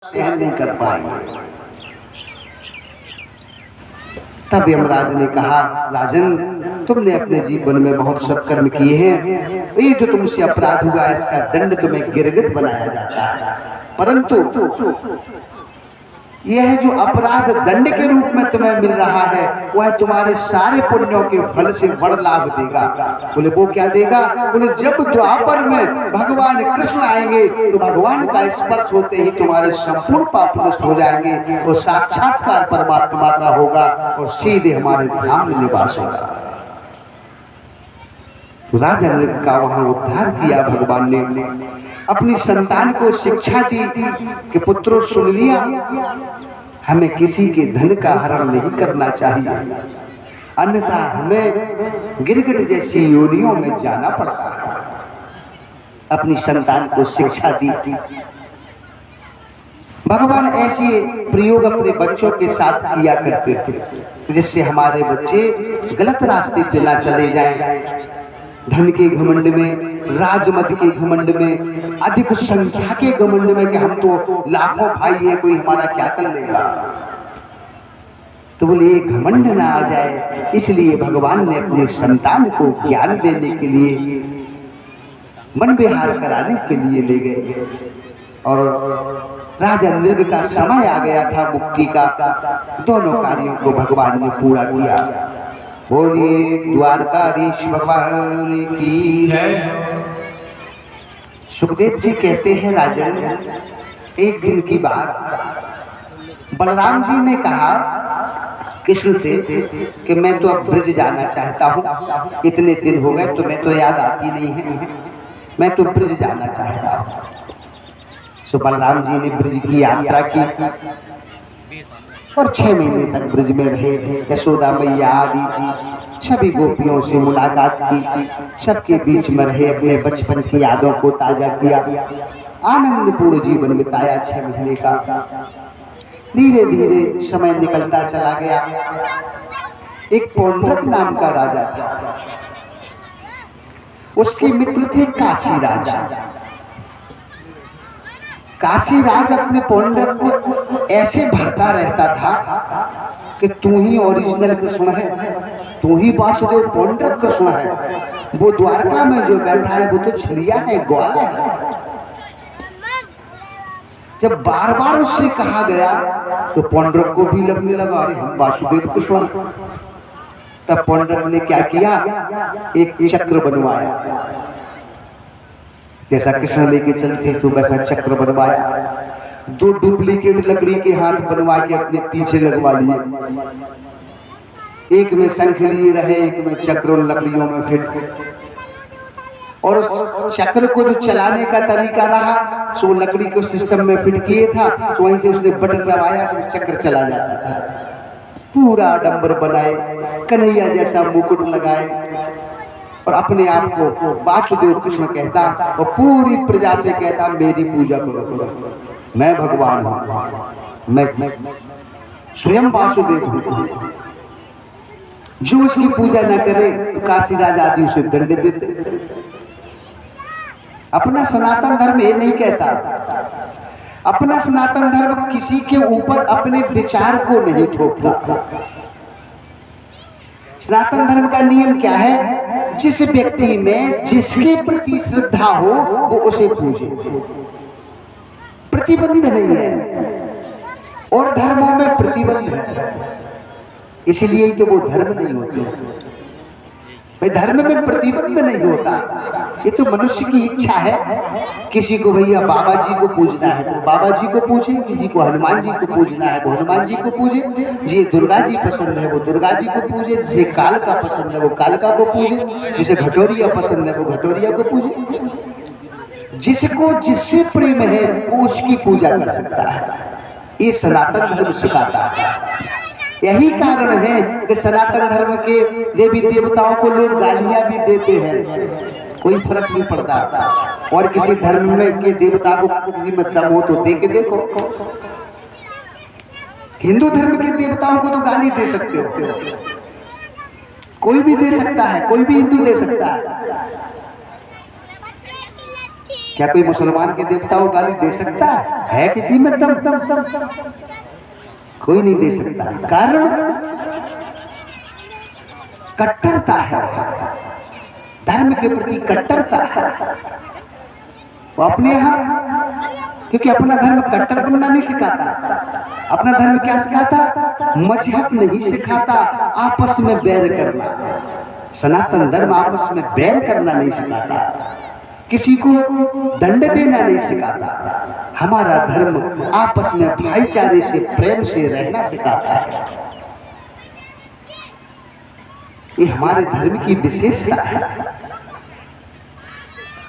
सहन नहीं कर पाएंगे। तब यमराज ने कहा, राजन, तुमने अपने जीवन में बहुत सत्कर्म किए हैं, ये जो तुमसे अपराध हुआ इसका दंड तुम्हें गिरगिट बनाया जाता है, परंतु यह जो अपराध दंड के रूप में तुम्हें मिल रहा है वह तुम्हारे सारे पुण्यों के फल से बड़ लाभ देगा। बोले वो क्या देगा? बोले जब द्वापर में भगवान कृष्ण आएंगे तो भगवान का स्पर्श होते ही तुम्हारे संपूर्ण पाप नष्ट हो जाएंगे और साक्षात्कार परमात्मा का होगा और सीधे हमारे धाम में निवास होगा। राजा नृप का वहां उद्धार किया भगवान ने। अपनी संतान को शिक्षा दी कि पुत्रों सुन लिया, हमें किसी के धन का हरण नहीं करना चाहिए, अन्यथा हमें गिरगिट जैसी योनियों में जाना पड़ता है। अपनी संतान को शिक्षा दी। भगवान ऐसे प्रयोग अपने बच्चों के साथ किया करते थे जिससे हमारे बच्चे गलत रास्ते पे ना चले जाएं। धन के घमंड में, राजमद के घमंड में, अधिक संख्या के घमंड में कि हम तो लाखों भाई हैं, कोई हमारा क्या कर लेगा। तो बोले घमंड ना आ जाए, इसलिए भगवान ने अपने संतान को ज्ञान देने के लिए, मन विहार कराने के लिए ले गए। और राजा नृग का समय आ गया था मुक्ति का। दोनों कार्यों को भगवान ने पूरा किया। बोलिए द्वारकाधीश भगवान की जय। सुखदेव जी कहते हैं, राजन, एक दिन की बात, बलराम जी ने कहा कृष्ण से कि मैं तो अब ब्रज जाना चाहता हूँ, इतने दिन हो गए तुम्हें तो याद आती नहीं है, मैं तो ब्रज जाना चाहता हूँ। सो बलराम जी ने ब्रज की यात्रा की और 6 महीने तक ब्रज में रहे। यशोदा मैया आदि सभी गोपियों से मुलाकात की, सबके बीच में रहे, अपने बचपन की यादों को ताजा किया, आनंदपूर्ण जीवन बिताया 6 महीने का। धीरे धीरे समय निकलता चला गया। एक पौंड्रक नाम का राजा था, उसके मित्र थे काशीराज। काशीराज अपने पौंड्रक को ऐसे भरता रहता था कि तू ही ओरिजिनल कृष्ण है, तू ही वासुदेव पौंड्रक कृष्ण है, वो द्वारका में जो बैठा है वो तो छलिया है, ग्वाला है। जब बार बार उससे कहा गया तो पौंड्रक को भी लगने लगा, अरे हम वासुदेव कृष्ण। तब पौंड्रक ने क्या किया, एक चक्र बनवाया, जैसा कृष्ण लेके चलते तो वैसा चक्र बनवाया। 2 डुप्लीकेट लकड़ी के हाथ बनवा के अपने पीछे लगवा लिए, एक में शंख लिए रहे, एक में चक्र उन लकड़ियों में फिट। और उस चक्र को जो चलाने का तरीका रहा सो लकड़ी को सिस्टम में फिट किए था, तो वहीं से उसने बटन दबाया तो चक्र चला जाता था। पूरा डंबर बनाए, कन्हैया जैसा मुकुट लगाए और अपने आप को वासुदेव कृष्ण कहता और पूरी प्रजा से कहता मेरी पूजा करो, मैं भगवान हूं, मैं स्वयं वासुदेव हूं। जो उसकी पूजा न करे तो काशीराज आदि उसे दंड देते। अपना सनातन धर्म ये नहीं कहता, अपना सनातन धर्म किसी के ऊपर अपने विचार को नहीं थोपता। सनातन धर्म का नियम क्या है, जिस व्यक्ति में जिसके प्रति श्रद्धा हो वो उसे पूजे, प्रतिबंध नहीं है। और धर्मों में प्रतिबंध है, इसलिए कि वो धर्म नहीं होते। भाई धर्म में प्रतिबंध नहीं होता, ये तो मनुष्य की इच्छा है। किसी को भैया बाबा जी को पूजना है तो बाबा जी को पूजे, किसी को हनुमान जी को पूजना है तो हनुमान जी को पूजे, जिसे दुर्गा जी पसंद है वो दुर्गा जी को पूजे, जिसे कालका पसंद है वो कालका को पूजे, जिसे घटोरिया पसंद है वो घटोरिया को पूजे। जिसको जिससे प्रेम है वो उसकी पूजा कर सकता है, ये सनातन धर्म सिखाता है। यही कारण है कि सनातन धर्म के देवी देवताओं को लोग गालियां भी देते हैं, कोई फर्क नहीं पड़ता। और किसी धर्म में के देवता को किसी में दम हो तो दे के देखो। हिंदू धर्म के देवताओं को तो गाली दे सकते हो, कोई भी दे सकता है, कोई भी हिंदू दे सकता है। क्या कोई मुसलमान के देवता को गाली दे सकता है किसी में दम? कोई नहीं दे सकता। कारण कट्टरता है, धर्म के प्रति कट्टरता है वो अपने यहाँ। क्योंकि अपना धर्म कट्टर बनना नहीं सिखाता। अपना धर्म क्या सिखाता? मजहब नहीं सिखाता आपस में बैर करना। सनातन धर्म आपस में बैर करना नहीं सिखाता, किसी को दंड देना नहीं सिखाता। हमारा धर्म आपस में भाईचारे से, प्रेम से रहना सिखाता है। ये हमारे धर्म की विशेषता है।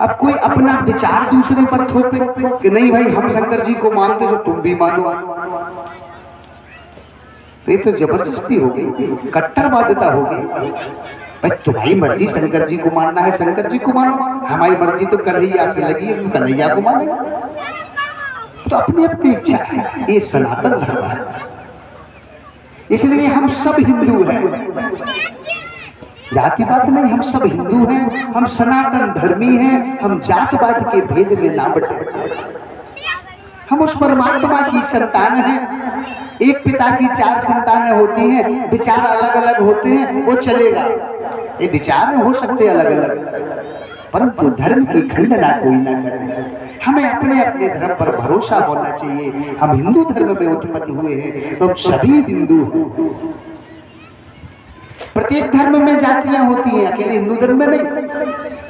अब कोई अपना विचार दूसरे पर थोपे कि नहीं भाई हम शंकर जी को मानते तो तुम भी मानो, तो ये तो जबरदस्ती हो गई, कट्टरवादिता हो गई। भाई तुम्हारी मर्जी शंकर जी को मानना है शंकर जी को मानो, हमारी मर्जी तो कन्हैया से लगी है, तुम कन्हैया को माने। तो अपनी अपनी इच्छा है, ये सनातन धर्म है। इसलिए हम सब हिंदू हैं, जाति बात नहीं, हम सब हिंदू हैं, हम सनातन धर्मी हैं। हम जातवाद के भेद में ना बटे। हम उस परमात्मा की संतान हैं। एक पिता की 4 संतानें होती हैं, विचार अलग अलग होते हैं, वो चलेगा। ये विचार हो सकते अलग अलग, परंतु धर्म की खंडना कोई ना करे। हमें अपने अपने धर्म पर भरोसा होना चाहिए। हम हिंदू धर्म में उत्पन्न हुए हैं तो हम सभी हिंदू हैं। प्रत्येक धर्म में जातियां होती हैं, अकेले हिंदू धर्म में नहीं।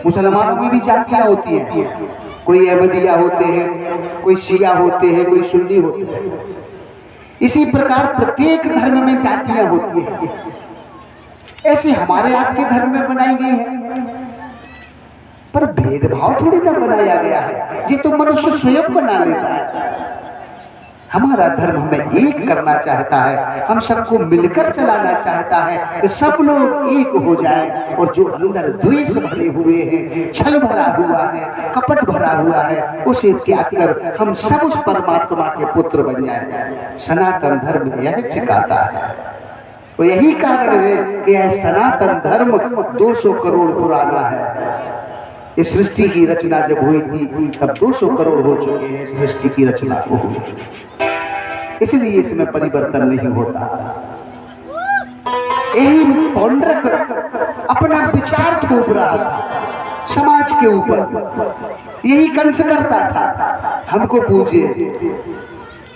मुसलमानों में भी जातियां होती हैं, कोई अहमदिया होते हैं, कोई शिया होते हैं, कोई सुन्नी होते हैं। इसी प्रकार प्रत्येक धर्म में जातियां होती हैं। ऐसे हमारे आपके धर्म में बनाई गई है, पर भेदभाव थोड़ी ना बनाया गया है, ये तो मनुष्य स्वयं बना लेता है। हमारा धर्म हमें एक करना चाहता है, हम सबको मिलकर चलाना चाहता है कि सब लोग एक हो जाएं और जो अंदर द्वेष भरे हुए हैं, छल भरा हुआ है, कपट भरा हुआ है, उसे त्याग कर हम सब उस परमात्मा के पुत्र बन जाएं। सनातन धर्म यह सिखाता है। तो यही कारण है कि यह सनातन धर्म 200 करोड़ पुराना है। इस सृष्टि की रचना जब हुई थी तब 200 करोड़ हो चुके हैं सृष्टि की रचना को हुई, इसलिए इसमें परिवर्तन नहीं होता। यही पौंड्रक अपना विचार थोप रहा था समाज के ऊपर। यही कंस करता था, हमको पूजिए।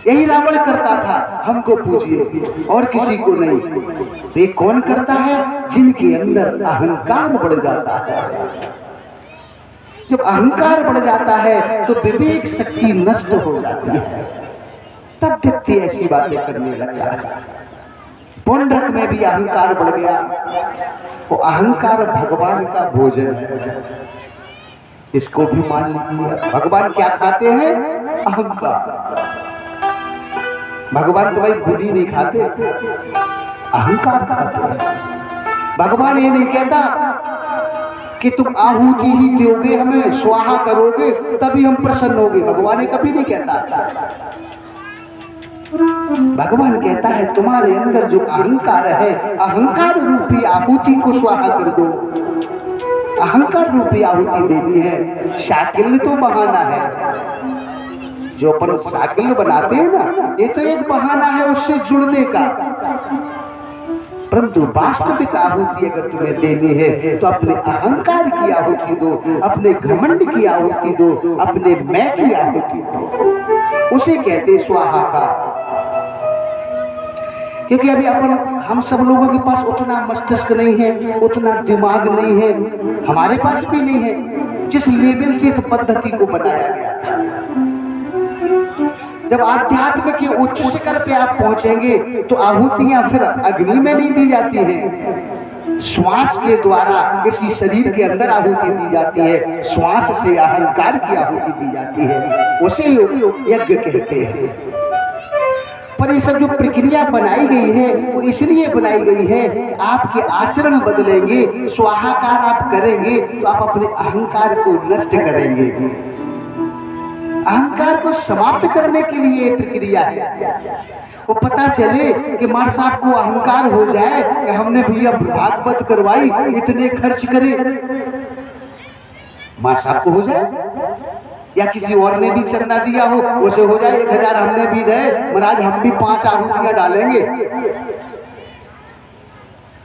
यही रावण करता था, हमको पूजिए और किसी को नहीं। ये कौन करता है? जिनके अंदर अहंकार बढ़ जाता है। जब अहंकार बढ़ जाता है तो विवेक शक्ति नष्ट हो जाती है, तब व्यक्ति ऐसी बातें करने लगता है। पौंड्रक में भी अहंकार बढ़ गया। वो अहंकार भगवान का भोजन है, इसको भी मान लीजिए। भगवान क्या खाते हैं? अहंकार। भगवान तो भाई बुद्धि नहीं खाते, अहंकार खाते हैं। भगवान ये नहीं कहता कि तुम आहुति ही दोगे हमें, स्वाहा करोगे तभी हम प्रसन्न होंगे। भगवान ये कभी नहीं कहता। भगवान कहता है तुम्हारे अंदर जो अहंकार है, अहंकार रूपी आहुति को स्वाहा कर दो। अहंकार रूपी आहुति देनी है। शाकिल तो बहाना है, जो अपन शाकिल बनाते हैं ना, ये तो एक बहाना है उससे जुड़ने का। परंतु वास्तविक आहुति अगर तुम्हें देनी है तो अपने अहंकार की आहुति दो, अपने घमंड की आहुति दो, अपने मैं की आहुति दो। उसे कहते स्वाहा का। क्योंकि अभी हम सब लोगों के पास उतना मस्तिष्क नहीं है, उतना दिमाग नहीं है, हमारे पास भी नहीं है जिस लेवल से इस पद्धति को बनाया गया था। जब आध्यात्म के उच्च शिखर पे आप पहुंचेंगे तो आहुतियां फिर अग्नि में नहीं दी जाती हैं, श्वास के द्वारा इसी शरीर के अंदर आहुति दी जाती है। श्वास से अहंकार की आहुति दी जाती है, उसे लोग यज्ञ कहते हैं। पर ये सब जो प्रक्रिया बनाई गई है वो इसलिए बनाई गई है कि आपके आचरण बदलेंगे, स्वाहाकार आप करेंगे तो आप अपने अहंकार को नष्ट करेंगे। अहंकार को समाप्त करने के लिए ये प्रक्रिया है। वो पता चले कि मार साहब को अहंकार हो जाए कि हमने भैया भागवत करवाई, इतने खर्च करे, मार साहब को हो जाए या किसी और ने भी चंदा दिया हो, उसे हो जाए 1000 हमने भी दे महाराज, हम भी 5 आहुतियां डालेंगे।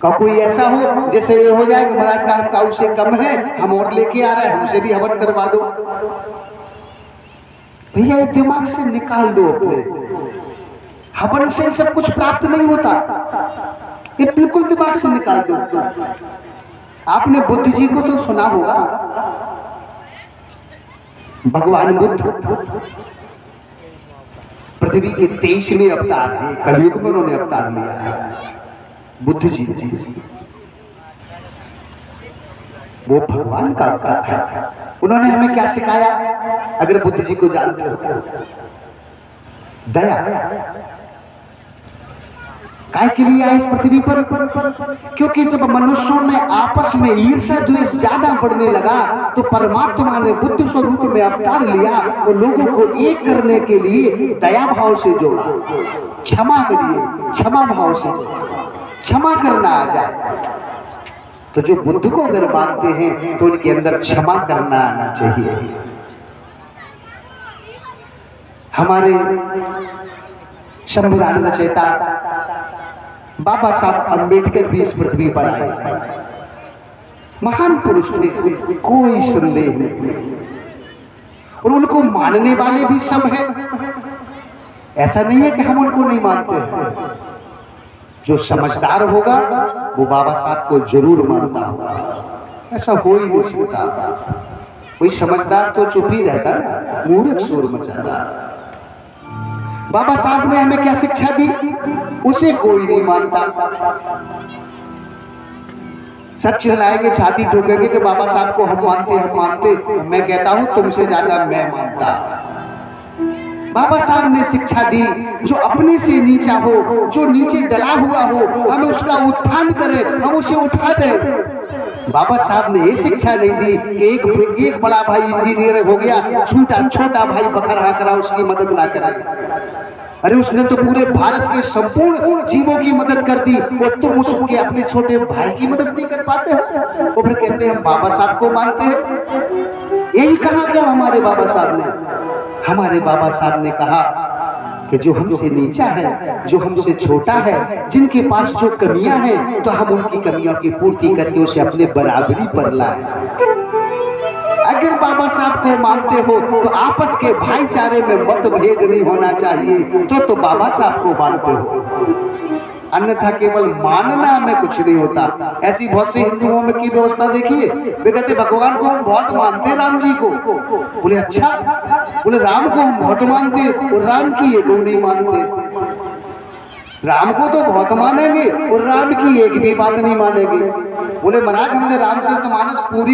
का कोई ऐसा हो जैसे ये हो जाए कि महाराज का हमका उससे कम है, हम और लेके आ रहे हैं, हमसे भी हवन करवा दो। भैया ये दिमाग से निकाल दो अपने, हवन से सब कुछ प्राप्त नहीं होता, ये बिल्कुल दिमाग से निकाल दो। आपने बुद्ध जी को तो सुना होगा, भगवान बुद्ध पृथ्वी के 23वें अवतार है, कलयुग में उन्होंने अवतार लिया है। बुद्ध जी वो भगवान का अवतार है। उन्होंने हमें क्या सिखाया, अगर बुद्ध जी को जानते हो, दया काय के लिए आए इस पृथ्वी पर, क्योंकि जब मनुष्यों में आपस में ईर्ष्या द्वेष ज्यादा बढ़ने लगा तो परमात्मा ने बुद्ध स्वरूप में अवतार लिया और लोगों को एक करने के लिए दया भाव से जोड़ा। क्षमा करिए, क्षमा भाव से क्षमा करना आ जाए। तो जो बुद्ध को अगर मानते हैं तो उनके अंदर क्षमा करना आना चाहिए। हमारे संविधान रचयिता बाबा साहब अंबेडकर भी इस पृथ्वी पर आए, महान पुरुष थे, कोई संदेह नहीं, और उनको मानने वाले भी सब हैं। ऐसा नहीं है कि हम उनको नहीं मानते हैं। जो समझदार होगा वो बाबा साहब को जरूर मानता होगा, ऐसा हो ही नहीं सकता। कोई समझदार तो चुप ही रहता ना, मूर्ख शोर मचाता। बाबा साहब ने हमें क्या शिक्षा दी, उसे कोई नहीं मानता। सब चिल्लाएंगे, छाती ठोकेंगे कि बाबा साहब को हम मानते, हम मानते। मैं कहता हूं तुमसे ज्यादा मैं मानता। बाबा साहब ने शिक्षा दी, जो अपने से नीचा हो, जो नीचे डला हुआ हो, हम उसका उत्थान करें, हम उसे उठा दें। बाबा साहब ने ये शिक्षा नहीं दी कि एक बड़ा भाई इंजीनियर हो गया, छोटा भाई बखरा करा उसकी मदद ना करे। अरे उसने तो पूरे भारत के संपूर्ण जीवों की मदद कर दी और तुम उसके अपने छोटे भाई की मदद नहीं कर पाते हो। तो फिर कहते हैं हम बाबा साहब को मानते हैं। यही कहा क्या हमारे बाबा साहब ने? हमारे बाबा साहब ने कहा कि जो हमसे नीचा है, जो हमसे छोटा है, जिनके पास जो कमियां हैं, तो हम उनकी कमियों की पूर्ति करके उसे अपने बराबरी पर लाए। अगर बाबा साहब को मानते हो तो आपस के भाईचारे में मतभेद नहीं होना चाहिए, तो बाबा साहब को मानते हो, अन्यथा केवल मानना में कुछ नहीं होता। ऐसी बहुत से हिंदुओं में की व्यवस्था देखिए, वे कहते भगवान को हम बहुत मानते, राम जी को। बोले अच्छा, बोले राम को हम बहुत मानते और राम की एक नहीं मानते। राम को तो बहुत मानेंगे और राम की एक भी बात नहीं मानेंगे। बोले महाराज हमने रामचरितमानस पूरी